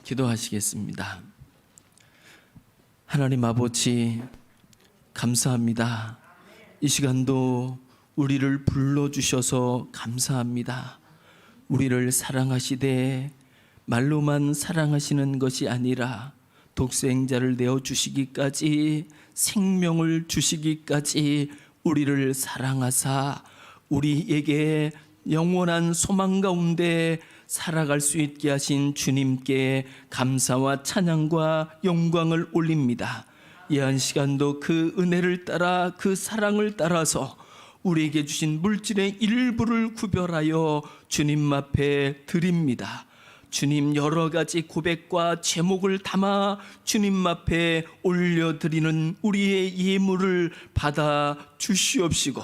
기도하시겠습니다. 하나님 아버지, 감사합니다. 이 시간도 우리를 불러주셔서 감사합니다. 우리를 사랑하시되 말로만 사랑하시는 것이 아니라 독생자를 내어주시기까지, 생명을 주시기까지 우리를 사랑하사 우리에게 영원한 소망 가운데 살아갈 수 있게 하신 주님께 감사와 찬양과 영광을 올립니다. 이 한 시간도 그 은혜를 따라, 그 사랑을 따라서 우리에게 주신 물질의 일부를 구별하여 주님 앞에 드립니다. 주님, 여러 가지 고백과 제목을 담아 주님 앞에 올려드리는 우리의 예물을 받아 주시옵시고,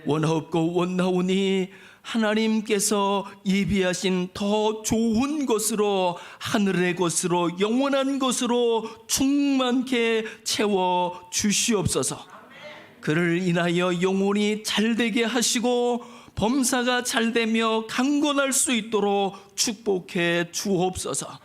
원하옵고 원하오니 하나님께서 예비하신 더 좋은 것으로, 하늘의 것으로, 영원한 것으로 충만케 채워 주시옵소서. 그를 인하여 영혼이 잘되게 하시고 범사가 잘되며 강건할 수 있도록 축복해 주옵소서.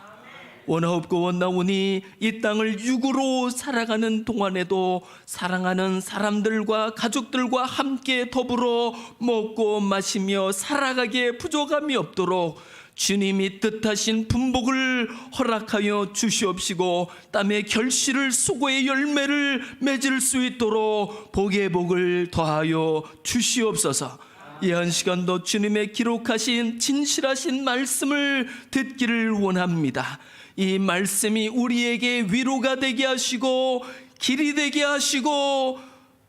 원하옵고 원하오니 이 땅을 육으로 살아가는 동안에도 사랑하는 사람들과 가족들과 함께 더불어 먹고 마시며 살아가기에 부족함이 없도록 주님이 뜻하신 분복을 허락하여 주시옵시고, 땀의 결실을, 수고의 열매를 맺을 수 있도록 복의 복을 더하여 주시옵소서. 이 한 시간도 주님의 기록하신 진실하신 말씀을 듣기를 원합니다. 이 말씀이 우리에게 위로가 되게 하시고 길이 되게 하시고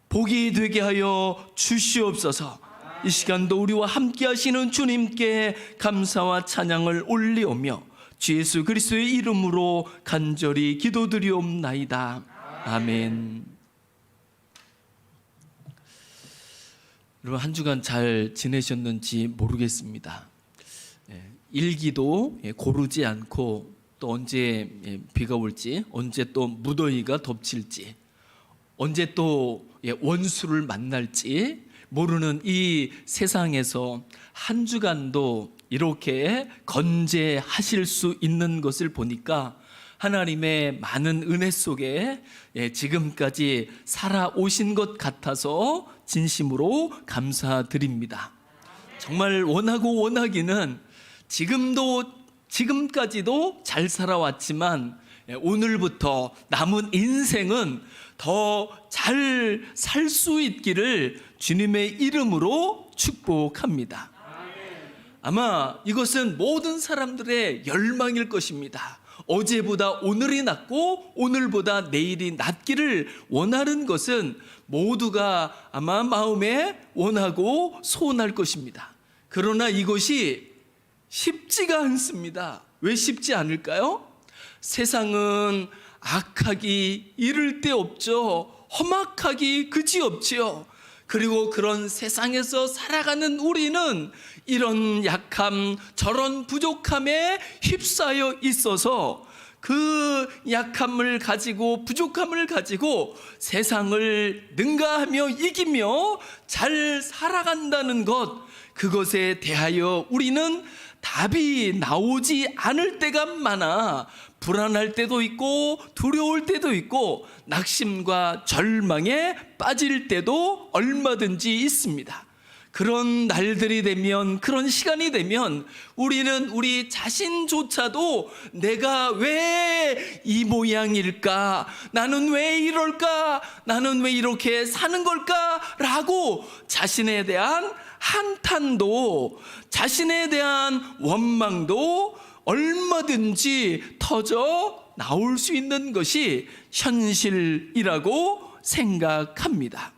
복이 되게 하여 주시옵소서. 이 시간도 우리와 함께 하시는 주님께 감사와 찬양을 올리오며 주 예수 그리스도의 이름으로 간절히 기도드리옵나이다. 아멘. 여러분, 한 주간 잘 지내셨는지 모르겠습니다. 일기도 고르지 않고 또 언제 비가 올지, 언제 또 무더위가 덮칠지, 언제 또 원수를 만날지 모르는 이 세상에서 한 주간도 이렇게 건재하실 수 있는 것을 보니까 하나님의 많은 은혜 속에 지금까지 살아오신 것 같아서 진심으로 감사드립니다. 정말 원하고 원하기는 지금까지도 잘 살아왔지만 오늘부터 남은 인생은 더 잘 살 수 있기를 주님의 이름으로 축복합니다. 아마 이것은 모든 사람들의 열망일 것입니다. 어제보다 오늘이 낫고 오늘보다 내일이 낫기를 원하는 것은 모두가 아마 마음에 원하고 소원할 것입니다. 그러나 이것이 쉽지가 않습니다. 왜 쉽지 않을까요? 세상은 악하기 이를 데 없죠. 험악하기 그지없지요. 그리고 그런 세상에서 살아가는 우리는 이런 약함, 저런 부족함에 휩싸여 있어서 그 약함을 가지고, 부족함을 가지고 세상을 능가하며 이기며 잘 살아간다는 것, 그것에 대하여 우리는 답이 나오지 않을 때가 많아 불안할 때도 있고 두려울 때도 있고 낙심과 절망에 빠질 때도 얼마든지 있습니다. 그런 날들이 되면, 그런 시간이 되면 우리는 우리 자신조차도 내가 왜 이 모양일까? 나는 왜 이럴까? 나는 왜 이렇게 사는 걸까? 라고 자신에 대한 한탄도, 자신에 대한 원망도 얼마든지 터져 나올 수 있는 것이 현실이라고 생각합니다.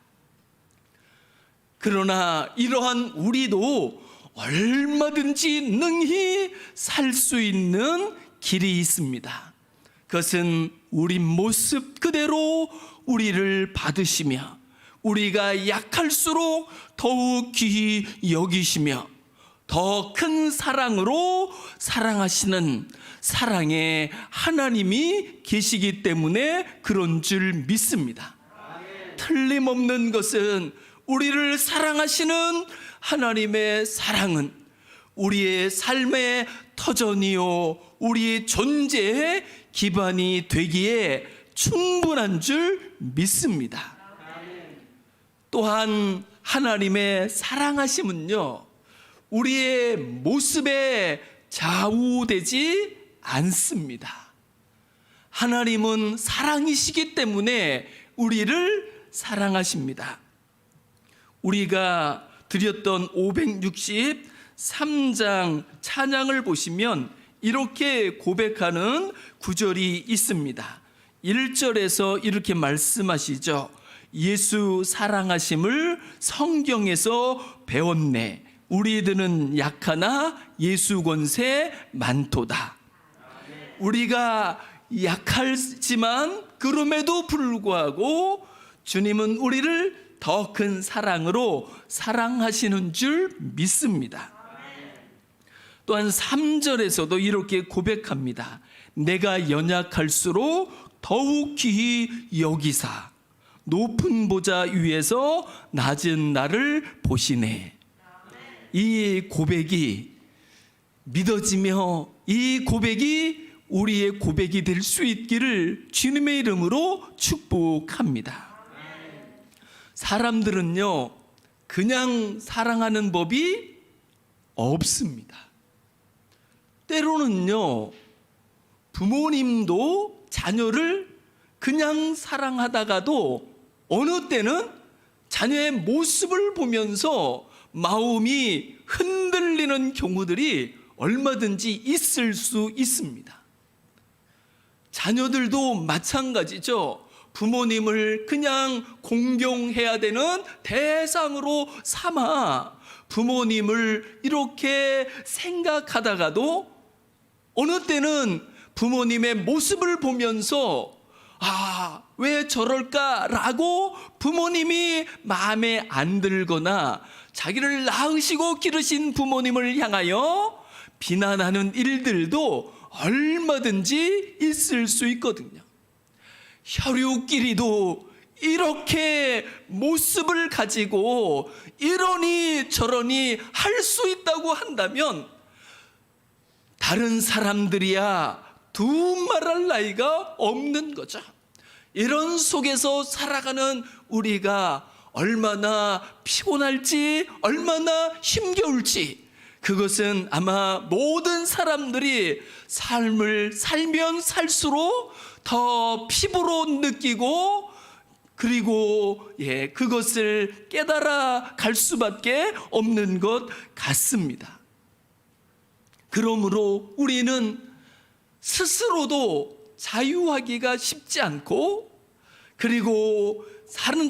그러나 이러한 우리도 얼마든지 능히 살 수 있는 길이 있습니다. 그것은 우리 모습 그대로 우리를 받으시며 우리가 약할수록 더욱 귀히 여기시며 더 큰 사랑으로 사랑하시는 사랑의 하나님이 계시기 때문에 그런 줄 믿습니다. 틀림없는 것은 우리를 사랑하시는 하나님의 사랑은 우리의 삶에 터전이요 우리 존재의 기반이 되기에 충분한 줄 믿습니다. 또한 하나님의 사랑하심은요 우리의 모습에 좌우되지 않습니다. 하나님은 사랑이시기 때문에 우리를 사랑하십니다. 우리가 드렸던 563장 찬양을 보시면 이렇게 고백하는 구절이 있습니다. 1절에서 이렇게 말씀하시죠. 예수 사랑하심을 성경에서 배웠네. 우리들은 약하나 예수 권세 많도다. 우리가 약하지만 그럼에도 불구하고 주님은 우리를 더 큰 사랑으로 사랑하시는 줄 믿습니다. 또한 3절에서도 이렇게 고백합니다. 내가 연약할수록 더욱 귀히 여기사 높은 보좌 위에서 낮은 나를 보시네. 이 고백이 믿어지며 이 고백이 우리의 고백이 될 수 있기를 주님의 이름으로 축복합니다. 사람들은요 그냥 사랑하는 법이 없습니다. 때로는요 부모님도 자녀를 그냥 사랑하다가도 어느 때는 자녀의 모습을 보면서 마음이 흔들리는 경우들이 얼마든지 있을 수 있습니다. 자녀들도 마찬가지죠. 부모님을 그냥 공경해야 되는 대상으로 삼아 부모님을 이렇게 생각하다가도 어느 때는 부모님의 모습을 보면서 왜 저럴까라고 부모님이 마음에 안 들거나 자기를 낳으시고 기르신 부모님을 향하여 비난하는 일들도 얼마든지 있을 수 있거든요. 혈육끼리도 이렇게 모습을 가지고 이러니 저러니 할 수 있다고 한다면 다른 사람들이야 두말할 나이가 없는 거죠. 이런 속에서 살아가는 우리가 얼마나 피곤할지 얼마나 힘겨울지 그것은 아마 모든 사람들이 삶을 살면 살수록 더 피부로 느끼고 그리고 그것을 깨달아 갈 수밖에 없는 것 같습니다. 그러므로 우리는 스스로도 자유하기가 쉽지 않고 그리고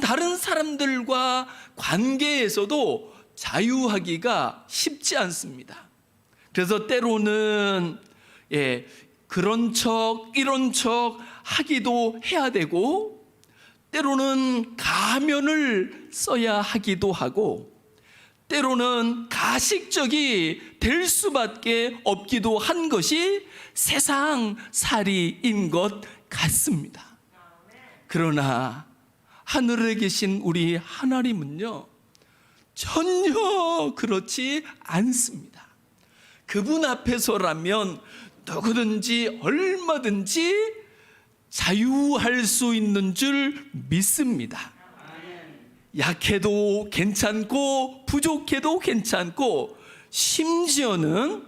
다른 사람들과 관계에서도 자유하기가 쉽지 않습니다. 그래서 때로는 그런 척 이런 척 하기도 해야 되고 때로는 가면을 써야 하기도 하고 때로는 가식적이 될 수밖에 없기도 한 것이 세상살이인 것 같습니다. 그러나 하늘에 계신 우리 하나님은요 전혀 그렇지 않습니다. 그분 앞에서라면 누구든지 얼마든지 자유할 수 있는 줄 믿습니다. 약해도 괜찮고 부족해도 괜찮고 심지어는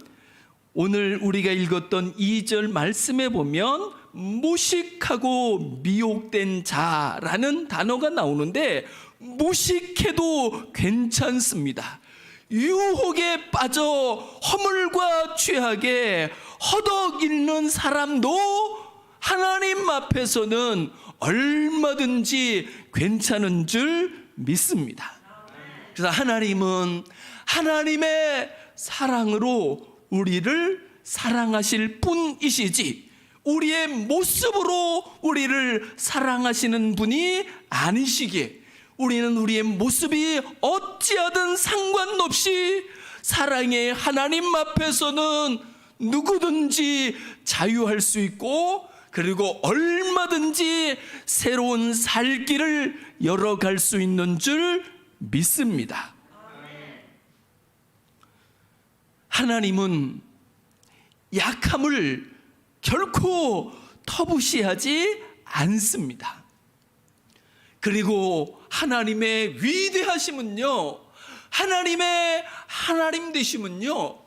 오늘 우리가 읽었던 2절 말씀에 보면 무식하고 미혹된 자라는 단어가 나오는데 무식해도 괜찮습니다. 유혹에 빠져 허물과 죄악에 허덕이는 사람도 하나님 앞에서는 얼마든지 괜찮은 줄 믿습니다. 그래서 하나님은 하나님의 사랑으로 우리를 사랑하실 뿐이시지 우리의 모습으로 우리를 사랑하시는 분이 아니시기에 우리는 우리의 모습이 어찌하든 상관없이 사랑의 하나님 앞에서는 누구든지 자유할 수 있고 그리고 얼마든지 새로운 살 길을 열어갈 수 있는 줄 믿습니다. 하나님은 약함을 결코 터부시하지 않습니다. 그리고 하나님의 위대하심은요, 하나님의 하나님 되심은요,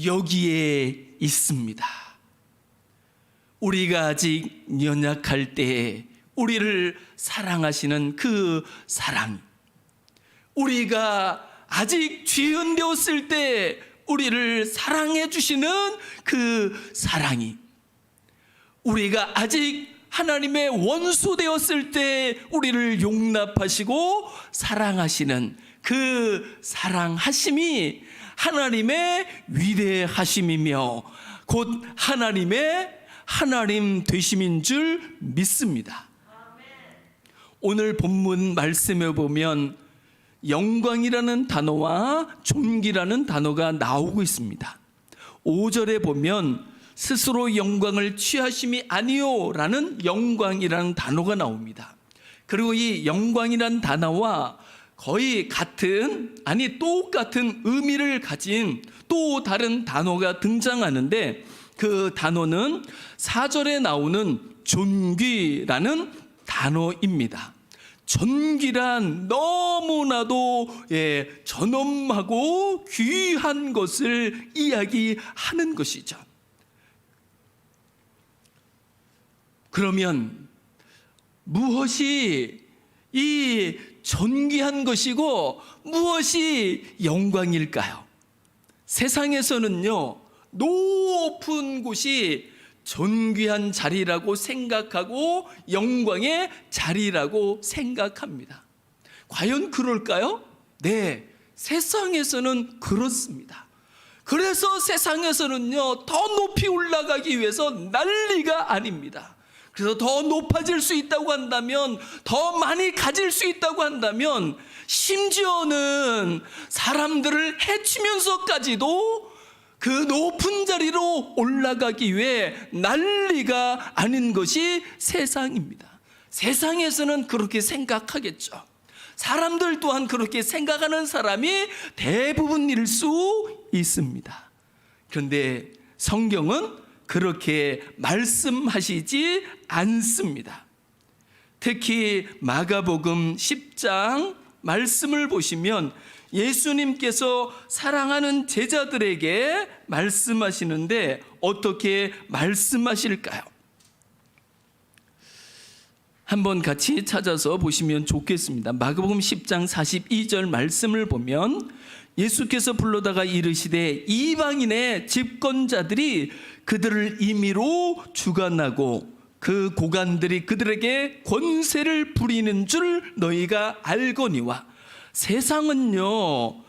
여기에 있습니다. 우리가 아직 연약할 때 우리를 사랑하시는 그 사랑, 우리가 아직 죄인 되었을 때 우리를 사랑해 주시는 그 사랑이, 우리가 아직 하나님의 원수 되었을 때 우리를 용납하시고 사랑하시는 그 사랑하심이 하나님의 위대하심이며 곧 하나님의 하나님 되심인 줄 믿습니다. 오늘 본문 말씀에 보면 영광이라는 단어와 존귀라는 단어가 나오고 있습니다. 5절에 보면 스스로 영광을 취하심이 아니요 라는 영광이라는 단어가 나옵니다. 그리고 이 영광이라는 단어와 거의 같은, 아니 똑같은 의미를 가진 또 다른 단어가 등장하는데, 그 단어는 4절에 나오는 존귀라는 단어입니다. 존귀란 너무나도 존엄하고 귀한 것을 이야기하는 것이죠. 그러면 무엇이 이 존귀한 것이고 무엇이 영광일까요? 세상에서는요, 높은 곳이 존귀한 자리라고 생각하고 영광의 자리라고 생각합니다. 과연 그럴까요? 네, 세상에서는 그렇습니다. 그래서 세상에서는요, 더 높이 올라가기 위해서 난리가 아닙니다. 그래서 더 높아질 수 있다고 한다면, 더 많이 가질 수 있다고 한다면, 심지어는 사람들을 해치면서까지도 그 높은 자리로 올라가기 위해 난리가 아닌 것이 세상입니다. 세상에서는 그렇게 생각하겠죠. 사람들 또한 그렇게 생각하는 사람이 대부분일 수 있습니다. 그런데 성경은 그렇게 말씀하시지 않습니다. 특히 마가복음 10장 말씀을 보시면 예수님께서 사랑하는 제자들에게 말씀하시는데 어떻게 말씀하실까요? 한번 같이 찾아서 보시면 좋겠습니다. 마가복음 10장 42절 말씀을 보면 예수께서 불러다가 이르시되 이방인의 집권자들이 그들을 임의로 주관하고 그 고관들이 그들에게 권세를 부리는 줄 너희가 알거니와. 세상은요,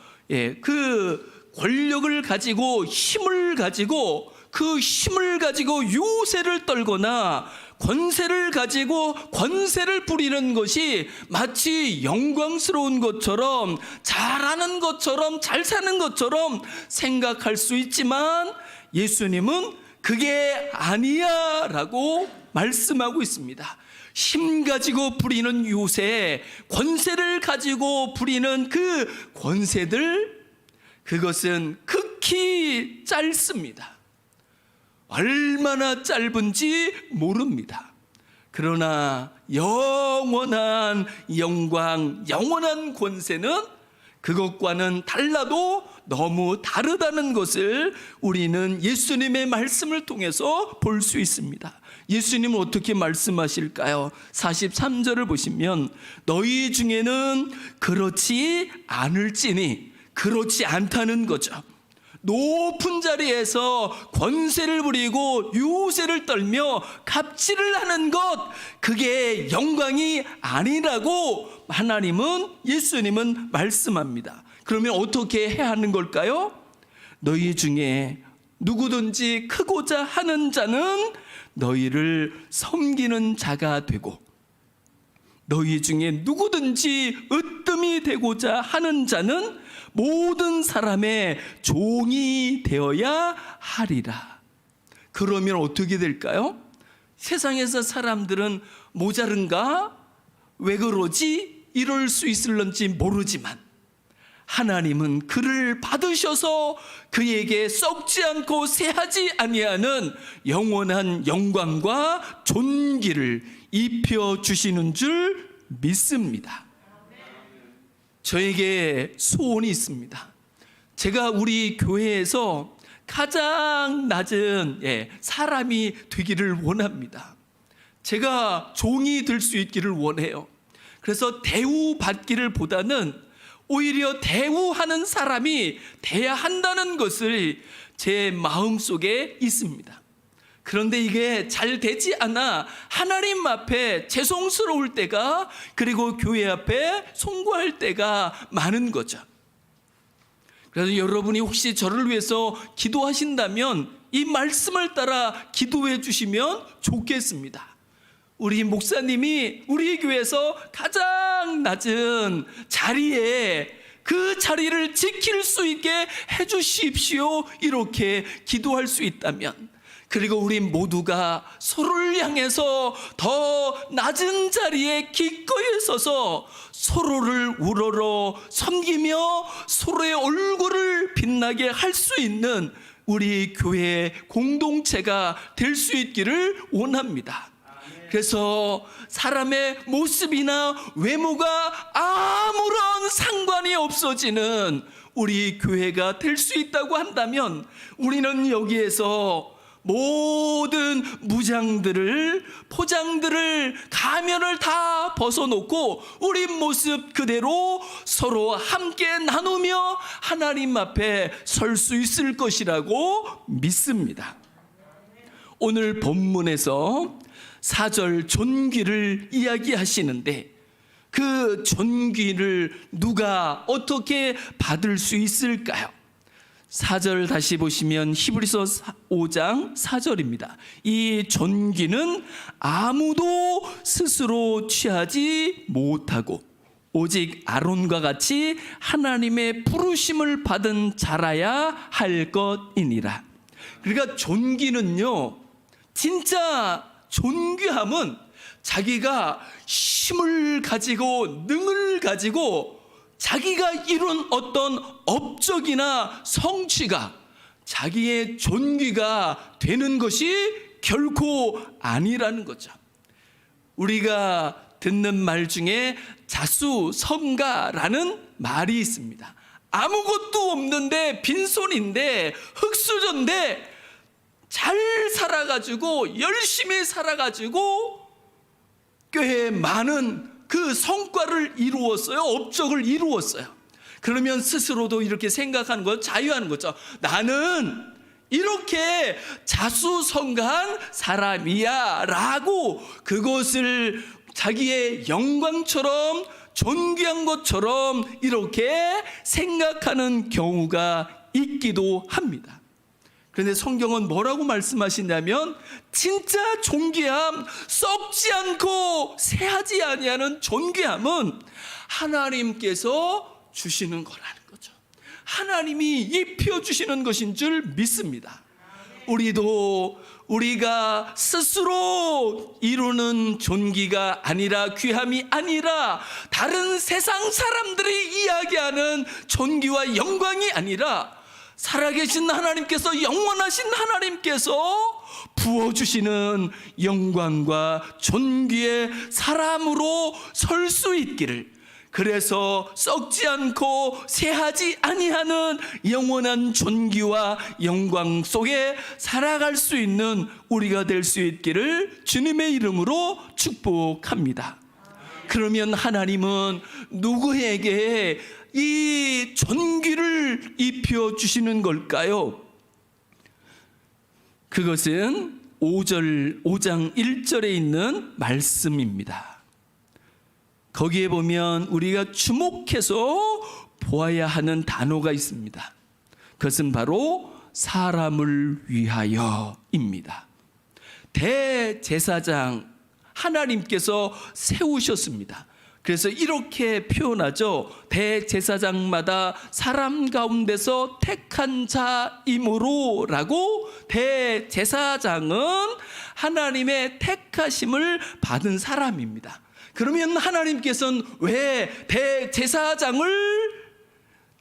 그 권력을 가지고 힘을 가지고 그 힘을 가지고 유세를 떨거나 권세를 가지고 권세를 부리는 것이 마치 영광스러운 것처럼, 잘하는 것처럼, 잘 사는 것처럼 생각할 수 있지만 예수님은 그게 아니야 라고 말씀하고 있습니다. 힘 가지고 부리는 유세, 권세를 가지고 부리는 그 권세들, 그것은 극히 짧습니다. 얼마나 짧은지 모릅니다. 그러나 영원한 영광, 영원한 권세는 그것과는 달라도 너무 다르다는 것을 우리는 예수님의 말씀을 통해서 볼 수 있습니다. 예수님은 어떻게 말씀하실까요? 43절을 보시면 너희 중에는 그렇지 않을지니, 그렇지 않다는 거죠. 높은 자리에서 권세를 부리고 유세를 떨며 갑질을 하는 것, 그게 영광이 아니라고 하나님은, 예수님은 말씀합니다. 그러면 어떻게 해야 하는 걸까요? 너희 중에 누구든지 크고자 하는 자는 너희를 섬기는 자가 되고, 너희 중에 누구든지 으뜸이 되고자 하는 자는 모든 사람의 종이 되어야 하리라. 그러면 어떻게 될까요? 세상에서 사람들은 모자른가? 왜 그러지? 이럴 수 있을런지 모르지만 하나님은 그를 받으셔서 그에게 썩지 않고 쇠하지 아니하는 영원한 영광과 존귀를 입혀 주시는 줄 믿습니다. 저에게 소원이 있습니다. 제가 우리 교회에서 가장 낮은 사람이 되기를 원합니다. 제가 종이 될 수 있기를 원해요. 그래서 대우받기를 보다는 오히려 대우하는 사람이 돼야 한다는 것을 제 마음속에 있습니다. 그런데 이게 잘 되지 않아 하나님 앞에 죄송스러울 때가, 그리고 교회 앞에 송구할 때가 많은 거죠. 그래서 여러분이 혹시 저를 위해서 기도하신다면 이 말씀을 따라 기도해 주시면 좋겠습니다. 우리 목사님이 우리 교회에서 가장 낮은 자리에 그 자리를 지킬 수 있게 해 주십시오, 이렇게 기도할 수 있다면, 그리고 우리 모두가 서로를 향해서 더 낮은 자리에 기꺼이 서서 서로를 우러러 섬기며 서로의 얼굴을 빛나게 할 수 있는 우리 교회 공동체가 될 수 있기를 원합니다. 그래서 사람의 모습이나 외모가 아무런 상관이 없어지는 우리 교회가 될 수 있다고 한다면, 우리는 여기에서 모든 무장들을, 포장들을, 가면을 다 벗어놓고 우리 모습 그대로 서로 함께 나누며 하나님 앞에 설 수 있을 것이라고 믿습니다. 오늘 본문에서 4절 존귀를 이야기하시는데, 그 존귀를 누가 어떻게 받을 수 있을까요? 4절 다시 보시면 히브리서 5장 4절입니다. 이 존귀는 아무도 스스로 취하지 못하고 오직 아론과 같이 하나님의 부르심을 받은 자라야 할 것이니라. 그러니까 존귀는요, 진짜 존귀함은 자기가 힘을 가지고 능을 가지고 자기가 이룬 어떤 업적이나 성취가 자기의 존귀가 되는 것이 결코 아니라는 거죠. 우리가 듣는 말 중에 자수성가라는 말이 있습니다. 아무것도 없는데 빈손인데 흙수저인데 잘 살아가지고 열심히 살아가지고 꽤 많은 그 성과를 이루었어요. 업적을 이루었어요. 그러면 스스로도 이렇게 생각하는 거, 자유하는 거죠. 나는 이렇게 자수성가한 사람이야 라고 그것을 자기의 영광처럼 존귀한 것처럼 이렇게 생각하는 경우가 있기도 합니다. 그런데 성경은 뭐라고 말씀하시냐면, 진짜 존귀함, 썩지 않고 쇠하지 아니하는 존귀함은 하나님께서 주시는 거라는 거죠. 하나님이 입혀주시는 것인 줄 믿습니다. 우리가 스스로 이루는 존귀가 아니라, 귀함이 아니라, 다른 세상 사람들이 이야기하는 존귀와 영광이 아니라 살아계신 하나님께서, 영원하신 하나님께서 부어주시는 영광과 존귀의 사람으로 설 수 있기를, 그래서 썩지 않고 쇠하지 아니하는 영원한 존귀와 영광 속에 살아갈 수 있는 우리가 될 수 있기를 주님의 이름으로 축복합니다. 그러면 하나님은 누구에게 이 존귀를 입혀주시는 걸까요? 그것은 5장 1절에 있는 말씀입니다. 거기에 보면 우리가 주목해서 보아야 하는 단어가 있습니다. 그것은 바로 사람을 위하여입니다. 대제사장 하나님께서 세우셨습니다. 그래서 이렇게 표현하죠. 대제사장마다 사람 가운데서 택한 자이므로 라고. 대제사장은 하나님의 택하심을 받은 사람입니다. 그러면 하나님께서는 왜 대제사장을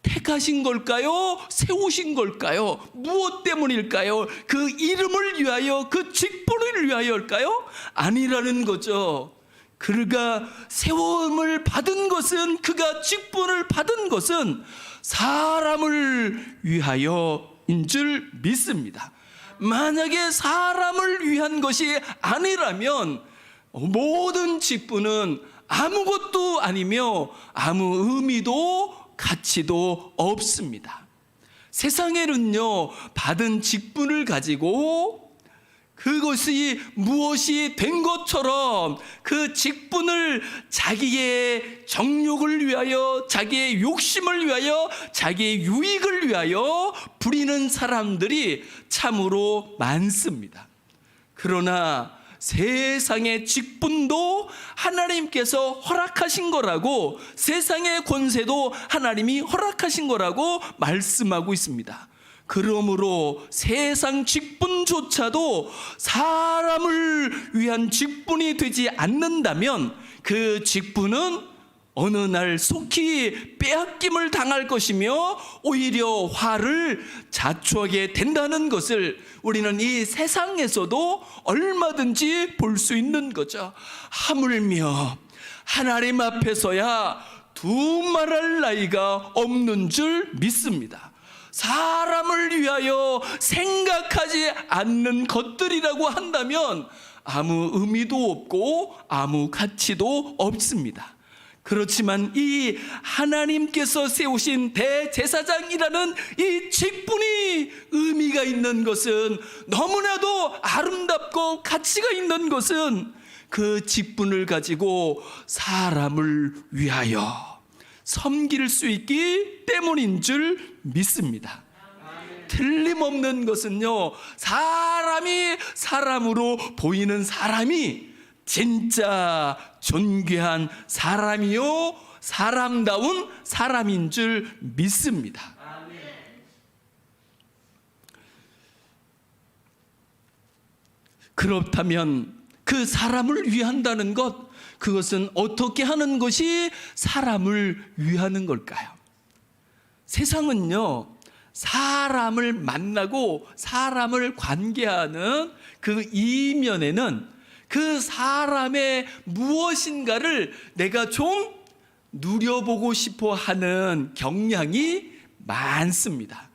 택하신 걸까요? 세우신 걸까요? 무엇 때문일까요? 그 이름을 위하여, 그 직분을 위하여일까요? 아니라는 거죠. 그가 세움을 받은 것은, 그가 직분을 받은 것은 사람을 위하여인 줄 믿습니다. 만약에 사람을 위한 것이 아니라면 모든 직분은 아무것도 아니며 아무 의미도 가치도 없습니다. 세상에는요, 받은 직분을 가지고 그것이 무엇이 된 것처럼 그 직분을 자기의 정욕을 위하여, 자기의 욕심을 위하여, 자기의 유익을 위하여 부리는 사람들이 참으로 많습니다. 그러나 세상의 직분도 하나님께서 허락하신 거라고, 세상의 권세도 하나님이 허락하신 거라고 말씀하고 있습니다. 그러므로 세상 직분조차도 사람을 위한 직분이 되지 않는다면 그 직분은 어느 날 속히 빼앗김을 당할 것이며 오히려 화를 자초하게 된다는 것을 우리는 이 세상에서도 얼마든지 볼 수 있는 거죠. 하물며 하나님 앞에서야 두말할 나이가 없는 줄 믿습니다. 사람을 위하여 생각하지 않는 것들이라고 한다면 아무 의미도 없고 아무 가치도 없습니다. 그렇지만 이 하나님께서 세우신 대제사장이라는 이 직분이 의미가 있는 것은, 너무나도 아름답고 가치가 있는 것은 그 직분을 가지고 사람을 위하여 섬길 수 있기 때문인 줄 믿습니다. 틀림없는 것은요, 사람이 사람으로 보이는 사람이 진짜 존귀한 사람이요, 사람다운 사람인 줄 믿습니다. 그렇다면 그 사람을 위한다는 것, 그것은 어떻게 하는 것이 사람을 위하는 걸까요? 세상은요, 사람을 만나고 사람을 관계하는 그 이면에는 그 사람의 무엇인가를 내가 좀 누려보고 싶어 하는 경향이 많습니다.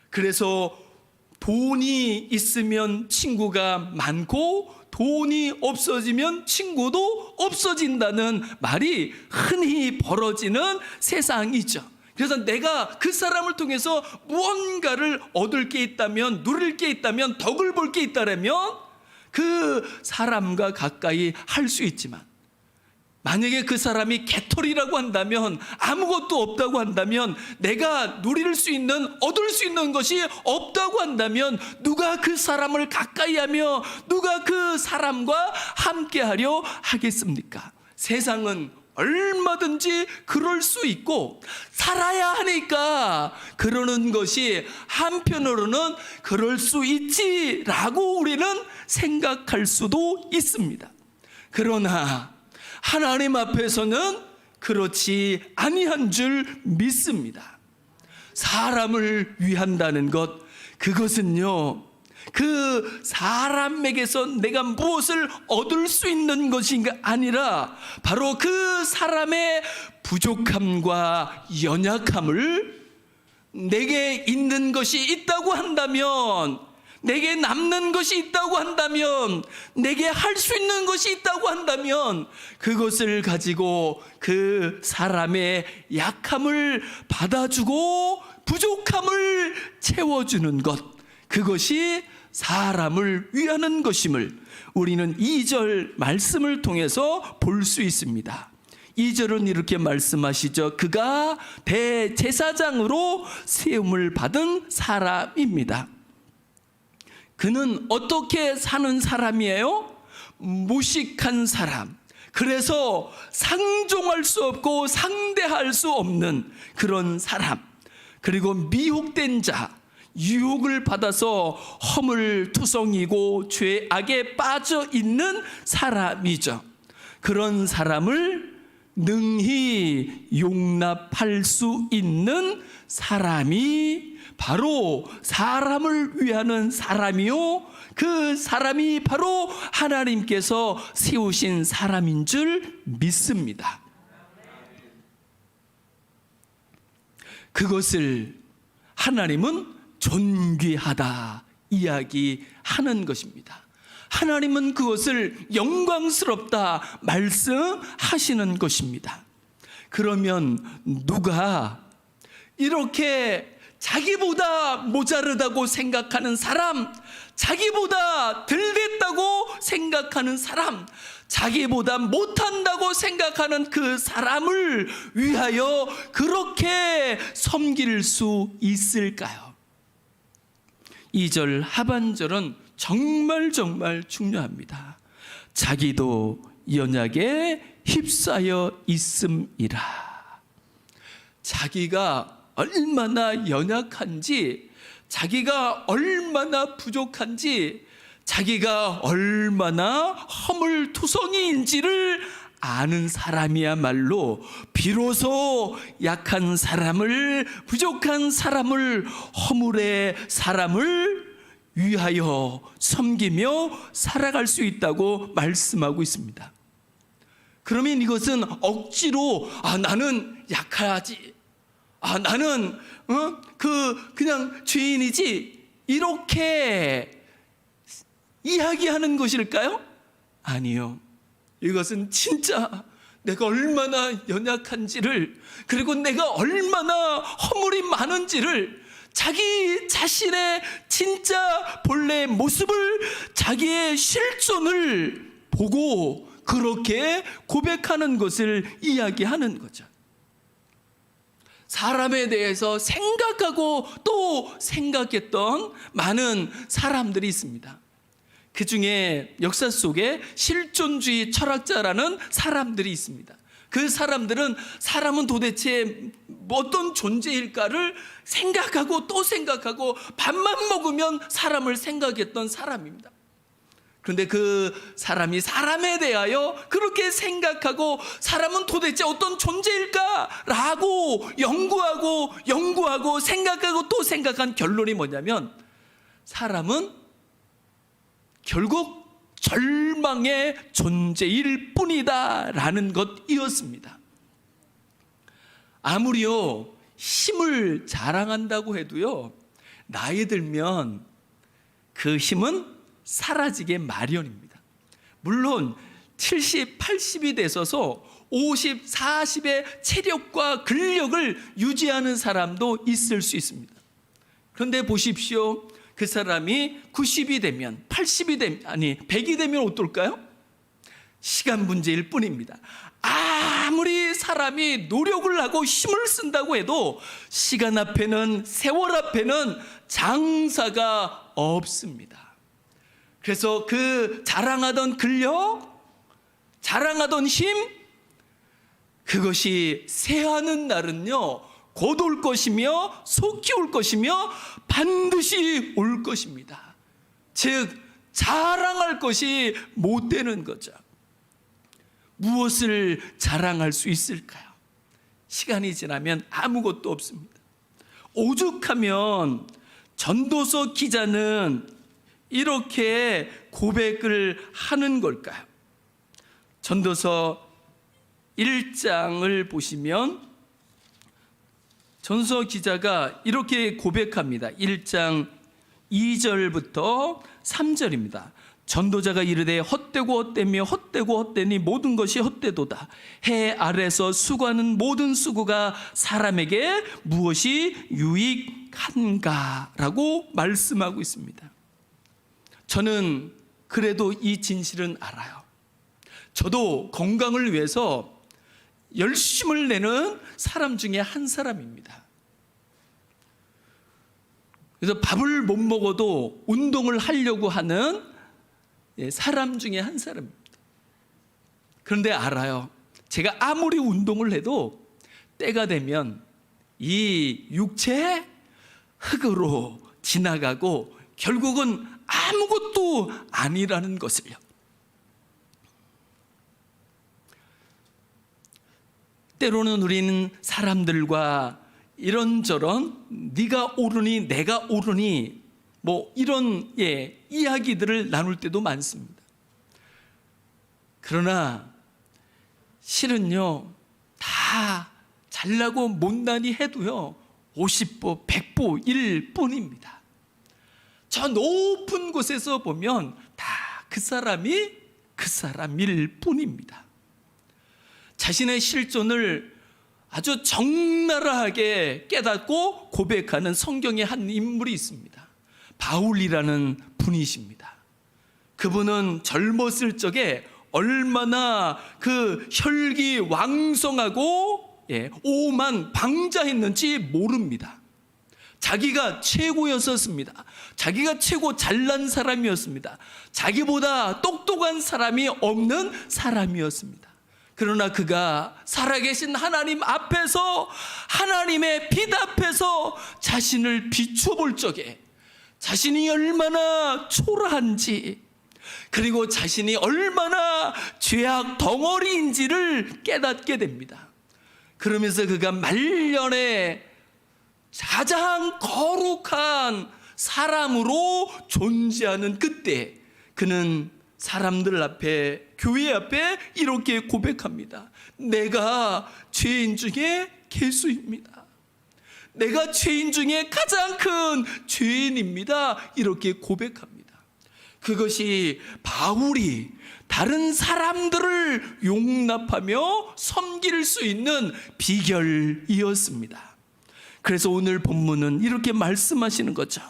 그래서 돈이 있으면 친구가 많고 돈이 없어지면 친구도 없어진다는 말이 흔히 벌어지는 세상이죠. 그래서 내가 그 사람을 통해서 무언가를 얻을 게 있다면, 누릴 게 있다면, 덕을 볼 게 있다면 그 사람과 가까이 할 수 있지만, 만약에 그 사람이 개털이라고 한다면, 아무것도 없다고 한다면, 내가 누릴 수 있는, 얻을 수 있는 것이 없다고 한다면 누가 그 사람을 가까이 하며 누가 그 사람과 함께 하려 하겠습니까? 세상은 얼마든지 그럴 수 있고 살아야 하니까 그러는 것이 한편으로는 그럴 수 있지라고 우리는 생각할 수도 있습니다. 그러나 하나님 앞에서는 그렇지 아니한 줄 믿습니다. 사람을 위한다는 것, 그것은요, 그 사람에게서 내가 무엇을 얻을 수 있는 것인가 아니라 바로 그 사람의 부족함과 연약함을, 내게 있는 것이 있다고 한다면, 내게 남는 것이 있다고 한다면, 내게 할 수 있는 것이 있다고 한다면 그것을 가지고 그 사람의 약함을 받아주고 부족함을 채워주는 것, 그것이 사람을 위하는 것임을 우리는 2절 말씀을 통해서 볼 수 있습니다. 2절은 이렇게 말씀하시죠. 그가 대제사장으로 세움을 받은 사람입니다. 그는 어떻게 사는 사람이에요? 무식한 사람. 그래서 상종할 수 없고 상대할 수 없는 그런 사람. 그리고 미혹된 자, 유혹을 받아서 허물투성이고 죄악에 빠져 있는 사람이죠. 그런 사람을 능히 용납할 수 있는 사람이 바로 사람을 위하는 사람이요, 그 사람이 바로 하나님께서 세우신 사람인 줄 믿습니다. 그것을 하나님은 존귀하다 이야기하는 것입니다. 하나님은 그것을 영광스럽다 말씀하시는 것입니다. 그러면 누가 이렇게 자기보다 모자르다고 생각하는 사람, 자기보다 덜 됐다고 생각하는 사람, 자기보다 못한다고 생각하는 그 사람을 위하여 그렇게 섬길 수 있을까요? 2절 하반절은 정말 중요합니다. 자기도 연약에 휩싸여 있음이라. 자기가 얼마나 연약한지, 자기가 얼마나 부족한지, 자기가 얼마나 허물투성이인지를 아는 사람이야말로 비로소 약한 사람을, 부족한 사람을, 허물의 사람을 위하여 섬기며 살아갈 수 있다고 말씀하고 있습니다. 그러면 이것은 억지로 나는 약하지, 나는 그냥 죄인이지, 이렇게 이야기하는 것일까요? 아니요. 이것은 진짜 내가 얼마나 연약한지를, 그리고 내가 얼마나 허물이 많은지를, 자기 자신의 진짜 본래 모습을, 자기의 실존을 보고 그렇게 고백하는 것을 이야기하는 거죠. 사람에 대해서 생각하고 또 생각했던 많은 사람들이 있습니다. 그 중에 역사 속에 실존주의 철학자라는 사람들이 있습니다. 그 사람들은 사람은 도대체 어떤 존재일까를 생각하고 또 생각하고 밥만 먹으면 사람을 생각했던 사람입니다. 그런데 그 사람이 사람에 대하여 그렇게 생각하고 사람은 도대체 어떤 존재일까라고 연구하고 생각하고 또 생각한 결론이 뭐냐면, 사람은 결국 절망의 존재일 뿐이다 라는 것이었습니다. 아무리요 힘을 자랑한다고 해도요, 나이 들면 그 힘은 사라지게 마련입니다. 물론 70, 80이 되셔서 50, 40의 체력과 근력을 유지하는 사람도 있을 수 있습니다. 그런데 보십시오. 그 사람이 90이 되면, 80이 되면, 100이 되면 어떨까요? 시간 문제일 뿐입니다. 아무리 사람이 노력을 하고 힘을 쓴다고 해도 시간 앞에는, 세월 앞에는 장사가 없습니다. 그래서 그 자랑하던 근력, 자랑하던 힘, 그것이 새하는 날은요 곧 올 것이며 속히 올 것이며 반드시 올 것입니다. 즉 자랑할 것이 못 되는 거죠. 무엇을 자랑할 수 있을까요? 시간이 지나면 아무것도 없습니다. 오죽하면 전도서 기자는 이렇게 고백을 하는 걸까요? 전도서 1장을 보시면 전서 기자가 이렇게 고백합니다. 1장 2절부터 3절입니다. 전도자가 이르되 헛되고 헛되며 헛되고 헛되니 모든 것이 헛되도다. 해 아래서 수고하는 모든 수고가 사람에게 무엇이 유익한가라고 말씀하고 있습니다. 저는 그래도 이 진실은 알아요. 저도 건강을 위해서 열심을 내는 사람 중에 한 사람입니다. 그래서 밥을 못 먹어도 운동을 하려고 하는 사람 중에 한 사람입니다. 그런데 알아요. 제가 아무리 운동을 해도 때가 되면 이 육체 흙으로 지나가고 결국은 아무것도 아니라는 것을요. 때로는 우리는 사람들과 이런저런 네가 옳으니 내가 옳으니 뭐 이런 이야기들을 나눌 때도 많습니다. 그러나 실은요, 다 잘나고 못나니 해도요 50보 100보일 뿐입니다. 저 높은 곳에서 보면 다 그 사람이 그 사람일 뿐입니다. 자신의 실존을 아주 적나라하게 깨닫고 고백하는 성경의 한 인물이 있습니다. 바울이라는 분이십니다. 그분은 젊었을 적에 얼마나 그 혈기왕성하고 오만 방자했는지 모릅니다. 자기가 최고였었습니다. 자기가 최고 잘난 사람이었습니다. 자기보다 똑똑한 사람이 없는 사람이었습니다. 그러나 그가 살아계신 하나님 앞에서, 하나님의 빛 앞에서 자신을 비춰볼 적에 자신이 얼마나 초라한지, 그리고 자신이 얼마나 죄악 덩어리인지를 깨닫게 됩니다. 그러면서 그가 말년에 가장 거룩한 사람으로 존재하는 그때 그는 사람들 앞에, 교회 앞에 이렇게 고백합니다. 내가 죄인 중에 괴수입니다. 내가 죄인 중에 가장 큰 죄인입니다. 이렇게 고백합니다. 그것이 바울이 다른 사람들을 용납하며 섬길 수 있는 비결이었습니다. 그래서 오늘 본문은 이렇게 말씀하시는 거죠.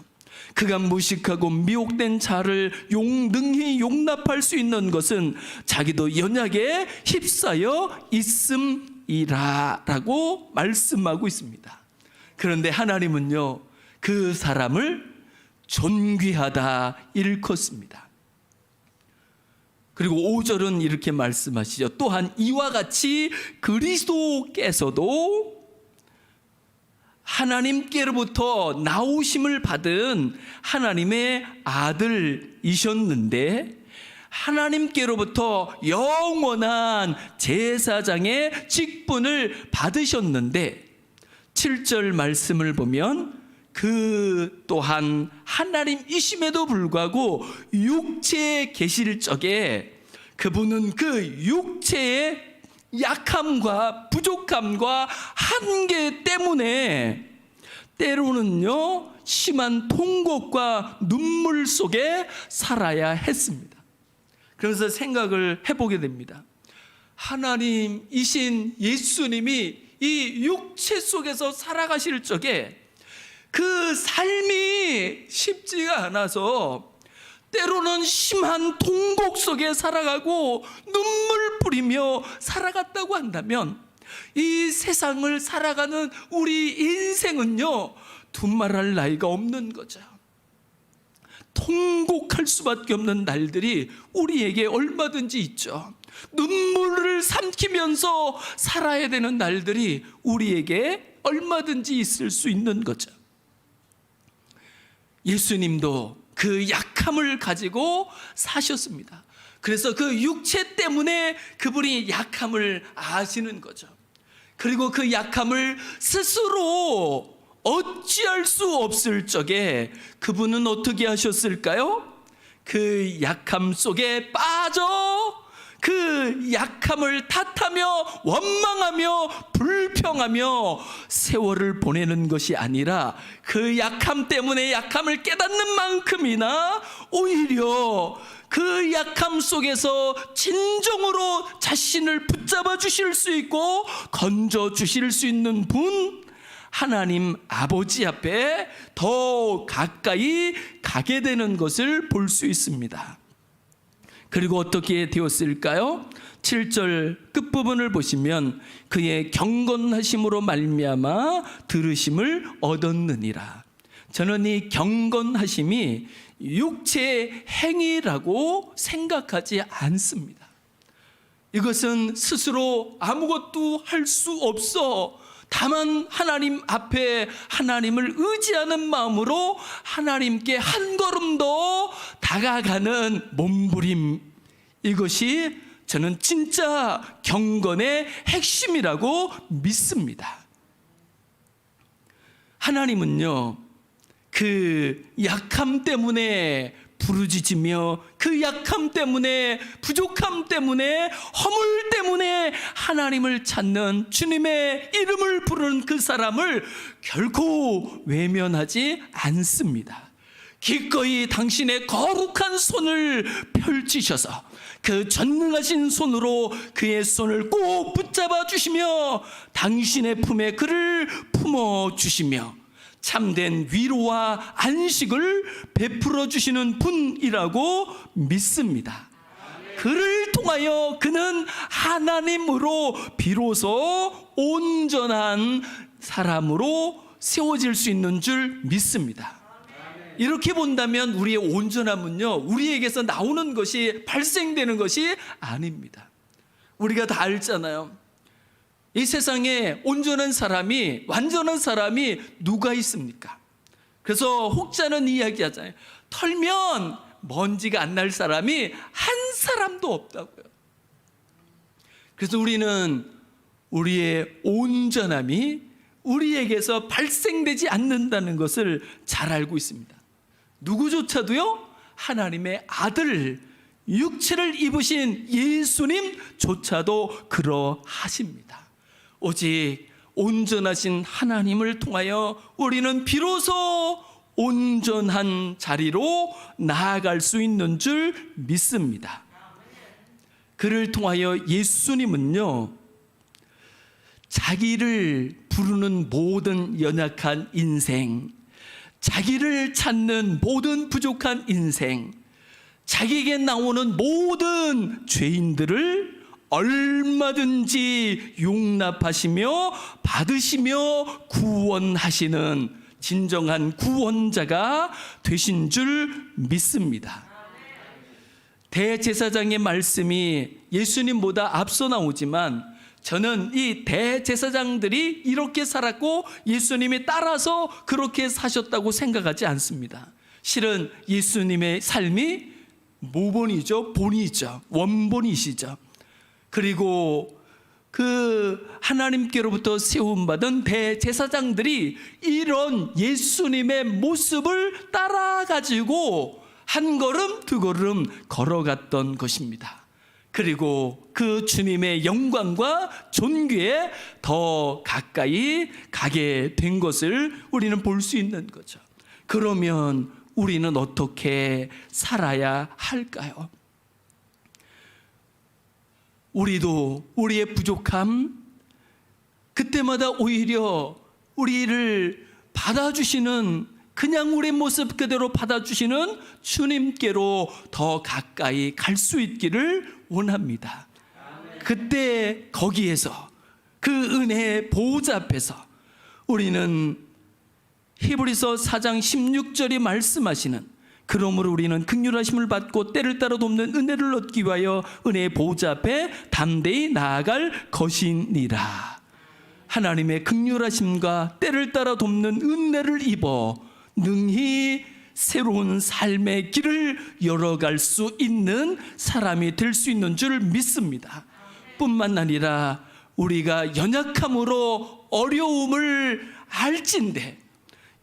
그가 무식하고 미혹된 자를 능히 용납할 수 있는 것은 자기도 연약에 휩싸여 있음이라 라고 말씀하고 있습니다. 그런데 하나님은요, 그 사람을 존귀하다 일컫습니다. 그리고 5절은 이렇게 말씀하시죠. 또한 이와 같이 그리스도께서도 하나님께로부터 나오심을 받은 하나님의 아들이셨는데 하나님께로부터 영원한 제사장의 직분을 받으셨는데 7절 말씀을 보면 그 또한 하나님이심에도 불구하고 육체에 계실 적에 그분은 그 육체의 약함과 부족함과 한계 때문에 때로는요 심한 통곡과 눈물 속에 살아야 했습니다. 그래서 생각을 해보게 됩니다. 하나님이신 예수님이 이 육체 속에서 살아가실 적에 그 삶이 쉽지가 않아서 때로는 심한 통곡 속에 살아가고 눈물 뿌리며 살아갔다고 한다면 이 세상을 살아가는 우리 인생은요 두말할 나이가 없는 거죠. 통곡할 수밖에 없는 날들이 우리에게 얼마든지 있죠. 눈물을 삼키면서 살아야 되는 날들이 우리에게 얼마든지 있을 수 있는 거죠. 예수님도 그 약함을 가지고 사셨습니다. 그래서 그 육체 때문에 그분이 약함을 아시는 거죠. 그리고 그 약함을 스스로 어찌할 수 없을 적에 그분은 어떻게 하셨을까요? 그 약함 속에 빠져 그 약함을 탓하며 원망하며 불평하며 세월을 보내는 것이 아니라 그 약함 때문에 약함을 깨닫는 만큼이나 오히려 그 약함 속에서 진정으로 자신을 붙잡아 주실 수 있고 건져 주실 수 있는 분 하나님 아버지 앞에 더 가까이 가게 되는 것을 볼 수 있습니다. 그리고 어떻게 되었을까요? 7절 끝부분을 보시면 그의 경건하심으로 말미암아 들으심을 얻었느니라. 저는 이 경건하심이 육체의 행위라고 생각하지 않습니다. 이것은 스스로 아무것도 할 수 없어 다만 하나님 앞에 하나님을 의지하는 마음으로 하나님께 한 걸음 더 다가가는 몸부림, 이것이 저는 진짜 경건의 핵심이라고 믿습니다. 하나님은요, 그 약함 때문에 부르짖으며 그 약함 때문에, 부족함 때문에, 허물 때문에 하나님을 찾는, 주님의 이름을 부르는 그 사람을 결코 외면하지 않습니다. 기꺼이 당신의 거룩한 손을 펼치셔서 그 전능하신 손으로 그의 손을 꼭 붙잡아 주시며 당신의 품에 그를 품어 주시며 참된 위로와 안식을 베풀어 주시는 분이라고 믿습니다. 그를 통하여 그는 하나님으로 비로소 온전한 사람으로 세워질 수 있는 줄 믿습니다. 이렇게 본다면 우리의 온전함은요, 우리에게서 나오는 것이, 발생되는 것이 아닙니다. 우리가 다 알잖아요. 이 세상에 온전한 사람이, 완전한 사람이 누가 있습니까? 그래서 혹자는 이야기하잖아요. 털면 먼지가 안 날 사람이 한 사람도 없다고요. 그래서 우리는 우리의 온전함이 우리에게서 발생되지 않는다는 것을 잘 알고 있습니다. 누구조차도요, 하나님의 아들, 육체를 입으신 예수님조차도 그러하십니다. 오직 온전하신 하나님을 통하여 우리는 비로소 온전한 자리로 나아갈 수 있는 줄 믿습니다. 그를 통하여 예수님은요, 자기를 부르는 모든 연약한 인생, 자기를 찾는 모든 부족한 인생, 자기에게 나오는 모든 죄인들을 얼마든지 용납하시며 받으시며 구원하시는 진정한 구원자가 되신 줄 믿습니다. 대제사장의 말씀이 예수님보다 앞서 나오지만 저는 이 대제사장들이 이렇게 살았고 예수님이 따라서 그렇게 사셨다고 생각하지 않습니다. 실은 예수님의 삶이 모본이죠, 본이죠, 원본이시죠. 그리고 그 하나님께로부터 세움받은 대제사장들이 이런 예수님의 모습을 따라가지고 한 걸음 두 걸음 걸어갔던 것입니다. 그리고 그 주님의 영광과 존귀에 더 가까이 가게 된 것을 우리는 볼 수 있는 거죠. 그러면 우리는 어떻게 살아야 할까요? 우리도 우리의 부족함, 그때마다 오히려 우리를 받아주시는, 그냥 우리 모습 그대로 받아주시는 주님께로 더 가까이 갈 수 있기를 원합니다. 그때 거기에서, 그 은혜의 보호자 앞에서 우리는 히브리서 4장 16절이 말씀하시는, 그러므로 우리는 긍휼하심을 받고 때를 따라 돕는 은혜를 얻기 위하여 은혜의 보호자 앞에 담대히 나아갈 것이니라. 하나님의 긍휼하심과 때를 따라 돕는 은혜를 입어 능히 새로운 삶의 길을 열어갈 수 있는 사람이 될 수 있는 줄 믿습니다. 뿐만 아니라 우리가 연약함으로 어려움을 알진대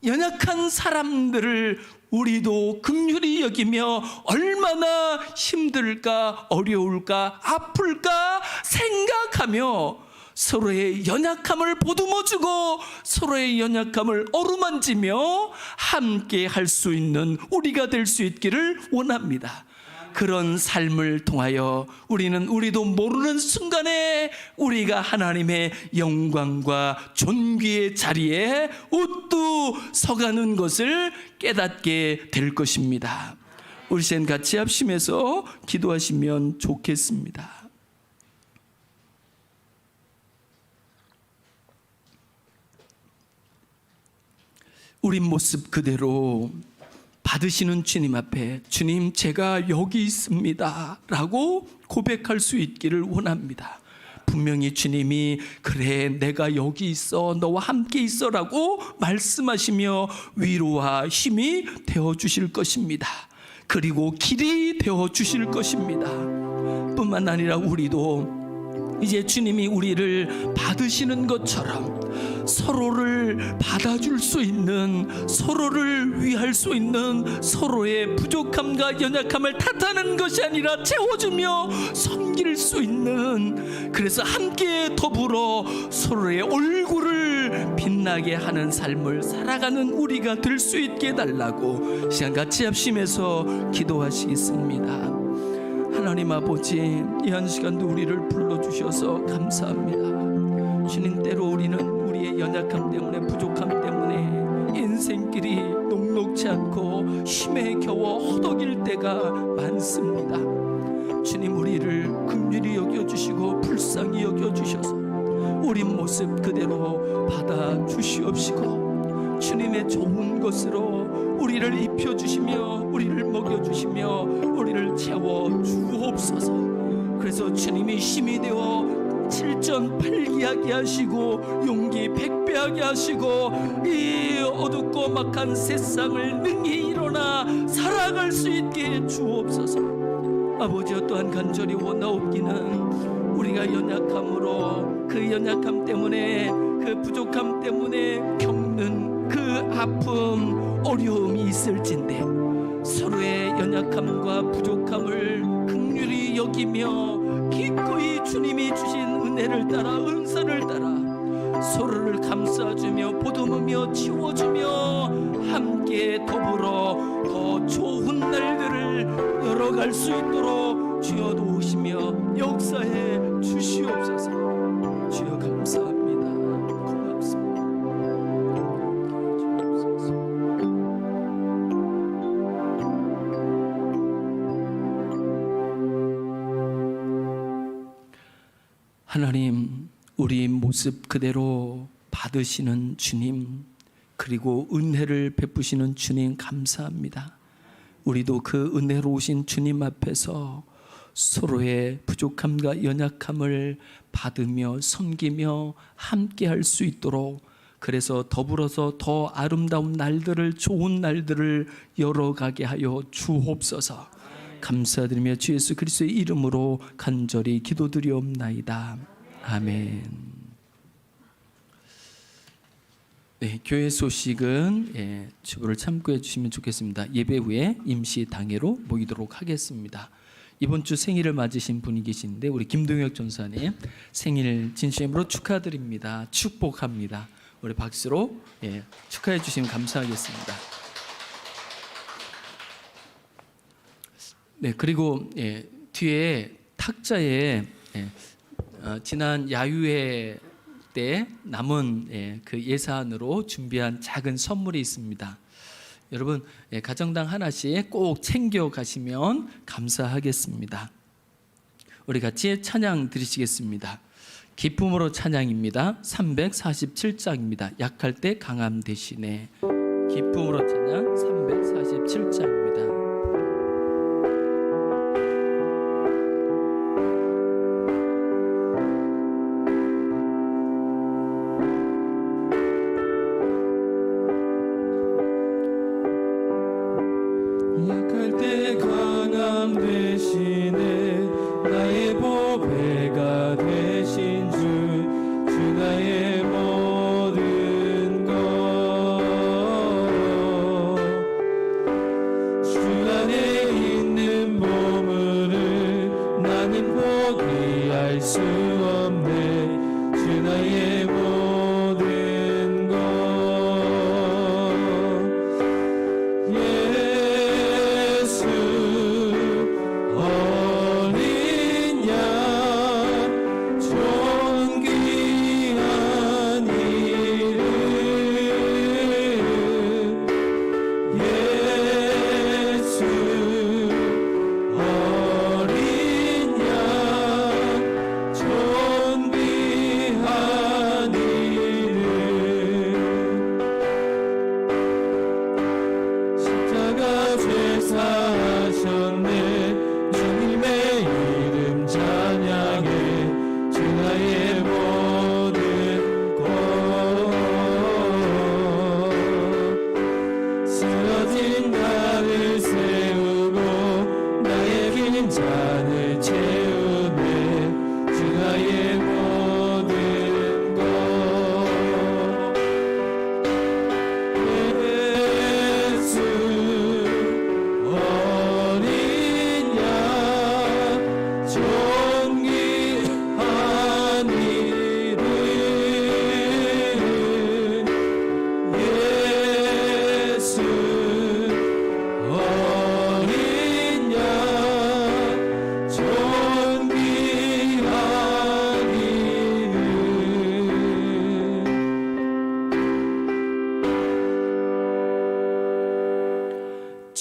연약한 사람들을 우리도 긍휼히 여기며 얼마나 힘들까, 어려울까, 아플까 생각하며 서로의 연약함을 보듬어주고 서로의 연약함을 어루만지며 함께 할 수 있는 우리가 될 수 있기를 원합니다. 그런 삶을 통하여 우리도 모르는 순간에 우리가 하나님의 영광과 존귀의 자리에 우뚝 서가는 것을 깨닫게 될 것입니다. 우리 셋 같이 합심해서 기도하시면 좋겠습니다. 우리 모습 그대로 받으시는 주님 앞에 주님 제가 여기 있습니다 라고 고백할 수 있기를 원합니다. 분명히 주님이 그래 내가 여기 있어 너와 함께 있어 라고 말씀하시며 위로와 힘이 되어주실 것입니다. 그리고 길이 되어주실 것입니다. 뿐만 아니라 우리도 이제 주님이 우리를 받으시는 것처럼 서로를 받아줄 수 있는, 서로를 위할 수 있는, 서로의 부족함과 연약함을 탓하는 것이 아니라 채워주며 섬길 수 있는, 그래서 함께 더불어 서로의 얼굴을 빛나게 하는 삶을 살아가는 우리가 될 수 있게 해달라고 시간 같이 합심해서 기도하시겠습니다. 하나님 아버지, 이 한 시간도 우리를 불러주셔서 감사합니다. 주님, 때로 우리는 우리의 연약함 때문에, 부족함 때문에 인생길이 녹록지 않고 힘에 겨워 허덕일 때가 많습니다. 주님, 우리를 긍휼히 여겨주시고 불쌍히 여겨주셔서 우리 모습 그대로 받아주시옵시고 주님의 좋은 것으로 우리를 입혀주시며 우리를 먹여주시며 우리를 채워주옵소서. 그래서 주님이 힘이 되어 7전 8기하게 하시고 용기 100배하게 하시고 이 어둡고 막한 세상을 능히 일어나 살아갈 수 있게 주옵소서. 아버지여, 또한 간절히 원하옵기는 우리가 연약함으로, 그 연약함 때문에, 그 부족함 때문에 겪는 그 아픔, 어려움이 있을진데 서로의 연약함과 부족함을 긍휼히 여기며 기꺼이 주님이 주신 은혜를 따라, 은사를 따라 서로를 감싸주며 보듬으며 치워주며 함께 더불어 더 좋은 날들을 열어갈 수 있도록 주여 도우시며 역사해 주시옵소서. 주여 감사합니다. 고맙습니다. 하나님, 우리 모습 그대로 받으시는 주님, 그리고 은혜를 베푸시는 주님 감사합니다. 우리도 그 은혜로우신 주님 앞에서 서로의 부족함과 연약함을 받으며 섬기며 함께 할 수 있도록, 그래서 더불어서 더 아름다운 날들을, 좋은 날들을 열어가게 하여 주옵소서. 감사드리며 주 예수 그리스도의 이름으로 간절히 기도드리옵나이다. 아멘. 네, 교회 소식은 주보를 참고해 주시면 좋겠습니다. 예배 후에 임시 당회로 모이도록 하겠습니다. 이번 주 생일을 맞으신 분이 계신데 우리 김동혁 전사님 생일 진심으로 축하드립니다. 축복합니다. 우리 박수로 축하해 주시면 감사하겠습니다. 네, 그리고 뒤에 탁자에 지난 야유회 때 남은 그 예산으로 준비한 작은 선물이 있습니다. 여러분, 가정당 하나씩 꼭 챙겨 가시면 감사하겠습니다. 우리 같이 찬양 드리시겠습니다. 기쁨으로 찬양입니다. 347장입니다. 약할 때 강함 대신에. 기쁨으로 찬양 347장입니다. 약할 때 강함 대신에 나의 보배가 되신 주 나의 모든 것 주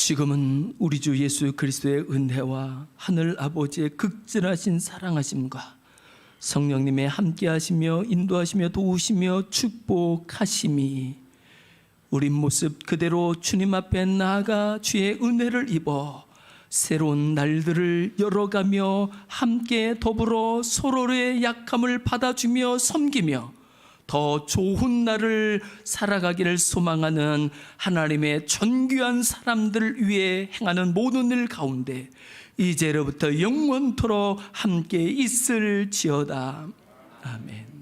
지금은 우리 주 예수 그리스도의 은혜와 하늘 아버지의 극진하신 사랑하심과 성령님의 함께하시며 인도하시며 도우시며 축복하심이 우리 모습 그대로 주님 앞에 나아가 주의 은혜를 입어 새로운 날들을 열어가며 함께 더불어 서로의 약함을 받아주며 섬기며 더 좋은 날을 살아가기를 소망하는 하나님의 존귀한 사람들을 위해 행하는 모든 일 가운데 이제로부터 영원토록 함께 있을지어다. 아멘.